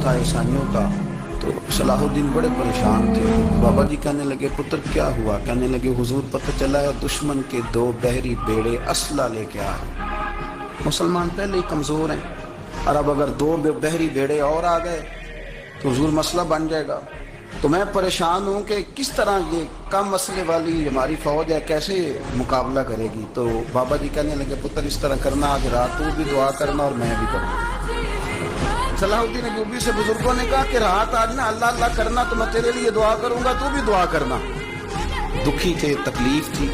تھا عیسائیوں کا، تو صلاح الدین بڑے پریشان تھے۔ بابا جی کہنے لگے پتر کیا ہوا؟ کہنے لگے حضور پتہ چلا ہے دشمن کے 2 بحری بیڑے اسلحہ لے کے آ رہے، مسلمان پہلے ہی کمزور ہیں، اور اب اگر 2 بحری بیڑے اور آ گئے تو حضور مسئلہ بن جائے گا۔ تو میں پریشان ہوں کہ کس طرح یہ کم مسئلے والی ہماری فوج ہے کیسے مقابلہ کرے گی۔ تو بابا جی کہنے لگے پتر اس طرح کرنا، آج رات تو بھی دعا کرنا اور میں بھی کروں۔ صلاح الدین ایوبی سے بزرگوں نے کہا کہ رات آج نا اللہ اللہ کرنا، تو میں تیرے لیے دعا کروں گا، تو بھی دعا کرنا۔ دکھی تھے، تکلیف تھی،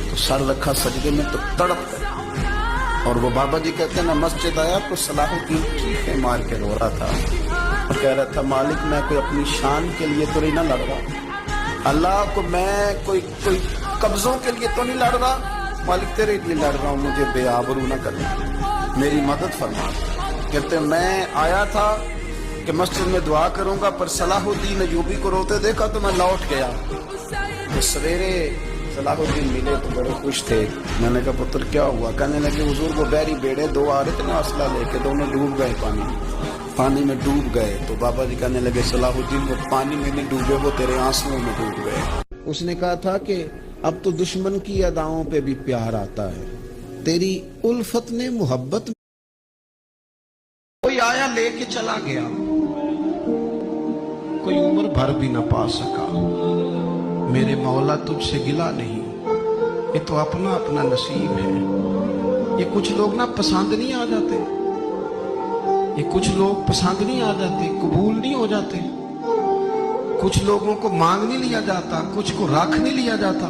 تو سر رکھا سجدے میں تو تڑپ گئے۔ اور وہ بابا جی کہتے ہیں نا مسجد آیا تو صلاح الدین چیخیں مار کے رو رہا تھا اور کہہ رہا تھا مالک میں کوئی اپنی شان کے لیے تو نہیں نہ لڑ رہا، اللہ کو میں کوئی قبضوں کے لیے تو نہیں لڑ رہا، مالک تیرے لیے لڑ رہا ہوں، مجھے بے آبرو نہ کرنا، میری مدد فرما۔ کہتے ہیں میں آیا تھا کہ مسجد میں دعا کروں گا، پر صلاح الدین ایوبی کو روتے دیکھا تو میں لوٹ گیا۔ تو سویرے صلاح الدین ملے تو بڑے خوش تھے۔ میں نے کہا پتر کیا ہوا؟ کہنے لگے حضور وہ بحری بیڑے 2 آ رہے تھے نا اسلحہ لے کے، دونوں ڈوب گئے پانی میں ڈوب گئے۔ تو بابا جی کہنے لگے صلاح الدین وہ پانی میں نہیں ڈوبے، وہ تیرے آنسوؤں میں ڈوب گئے۔ اس نے کہا تھا کہ اب تو دشمن کی اداؤں پہ بھی پیار آتا ہے، تیری الفت نے محبت میں کوئی آیا لے کے چلا گیا، کوئی عمر بھر بھی نہ پا سکا، میرے مولا تجھ سے گلا نہیں، یہ تو اپنا اپنا نصیب ہے۔ یہ کچھ لوگ نا پسند نہیں آ جاتے، یہ کچھ لوگ پسند نہیں آ جاتے، قبول نہیں ہو جاتے، کچھ لوگوں کو مانگ نہیں لیا جاتا، کچھ کو رکھ نہیں لیا جاتا،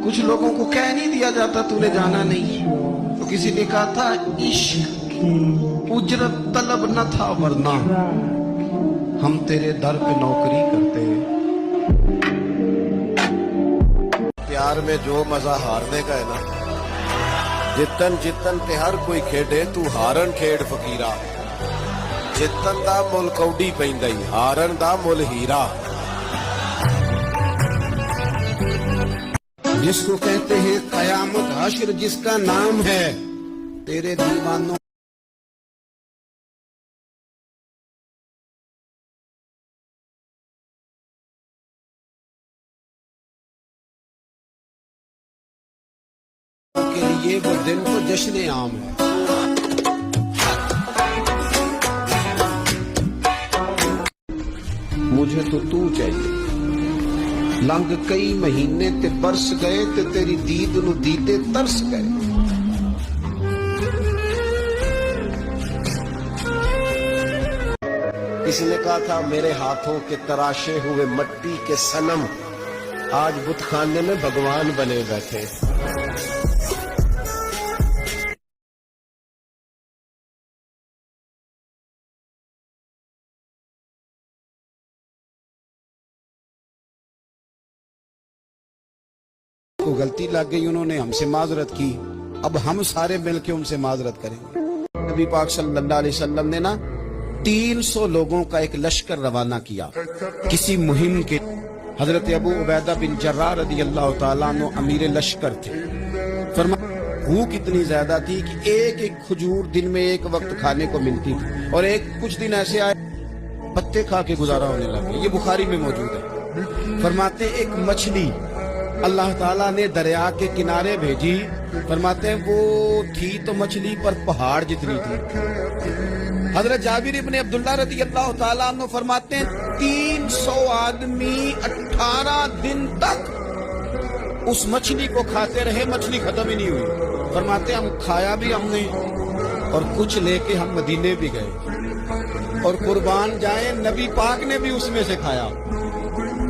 کچھ لوگوں کو کہہ نہیں دیا جاتا تو نے جانا نہیں۔ تو کسی نے کہا تھا عشق اجرت طلب نہ تھا ورنہ ہم تیرے در پہ نوکری کرتے۔ پیار میں جو مزہ ہارنے کا ہے نا، جتن جتن تے ہر کوئی کھیڈے تو ہارن کھیڈ فقیرا، جتن دا مل کوڈی پیندائی ہارن دا مل ہیرا۔ جس کو کہتے ہیں قیامت حشر جس کا نام ہے، تیرے دیوانوں کے لیے وہ دن تو جشن عام ہے۔ مجھے تو چاہیے، لنگ کئی مہینے تے برس گئے تے تیری دید نو دیدے ترس گئے۔ کسی نے کہا تھا میرے ہاتھوں کے تراشے ہوئے مٹی کے صنم آج بت خانے میں بھگوان بنے بیٹھے۔ کو غلطی لگ گئی، انہوں نے ہم سے معذرت کی، اب ہم سارے مل کے ان سے معذرت کریں گے۔ نبی پاک صلی اللہ علیہ وسلم نے نا 300 لوگوں کا ایک لشکر روانہ کیا کسی مہم کے۔ حضرت ابو عبیدہ بن جراح رضی اللہ تعالیٰ عنہ امیر لشکر تھے۔ فرمایا بھوک اتنی زیادہ تھی کہ ایک ایک کھجور دن میں ایک وقت کھانے کو ملتی تھی، اور کچھ دن ایسے آئے پتے کھا کے گزارا ہونے لگے۔ یہ بخاری میں موجود ہے۔ فرماتے ایک مچھلی اللہ تعالیٰ نے دریا کے کنارے بھیجی، فرماتے ہیں وہ تھی تو مچھلی پر پہاڑ جتنی تھی۔ حضرت جابر ابن عبداللہ رضی اللہ تعالیٰ عنہ فرماتے ہیں 300 آدمی 18 دن تک اس مچھلی کو کھاتے رہے، مچھلی ختم ہی نہیں ہوئی۔ فرماتے ہیں ہم کھایا بھی ہم نے، اور کچھ لے کے ہم مدینے بھی گئے، اور قربان جائیں نبی پاک نے بھی اس میں سے کھایا۔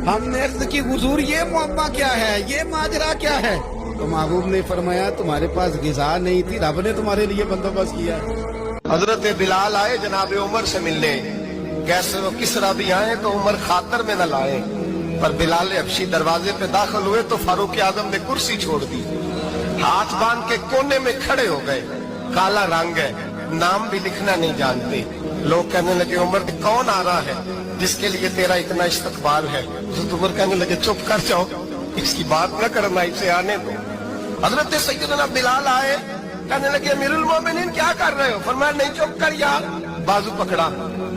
ہم نے عرض کی حضور یہ معاملہ کیا ہے، یہ ماجرا کیا ہے؟ تو محبوب نے فرمایا تمہارے پاس غذا نہیں تھی، رب نے تمہارے لیے بندوبست کیا۔ حضرت بلال آئے جناب عمر سے ملنے، کیسے وہ کسرا بھی آئے تو عمر خاطر میں نہ لائے، پر بلال حبشی دروازے پہ داخل ہوئے تو فاروق اعظم نے کرسی چھوڑ دی، ہاتھ باندھ کے کونے میں کھڑے ہو گئے۔ کالا رنگ ہے، نام بھی لکھنا نہیں جانتے۔ لوگ کہنے لگے عمر کون آ رہا ہے جس کے لیے تیرا اتنا استقبال ہے؟ حضرت عمر کہنے لگے چپ کر جاؤ، اس کی بات نہ کرنا، اسے آنے دو۔ حضرت سیدنا بلال آئے، کہنے لگے امیر المومنین کیا کر رہے ہو؟ فرمایا نہیں چپ کر یار، بازو پکڑا،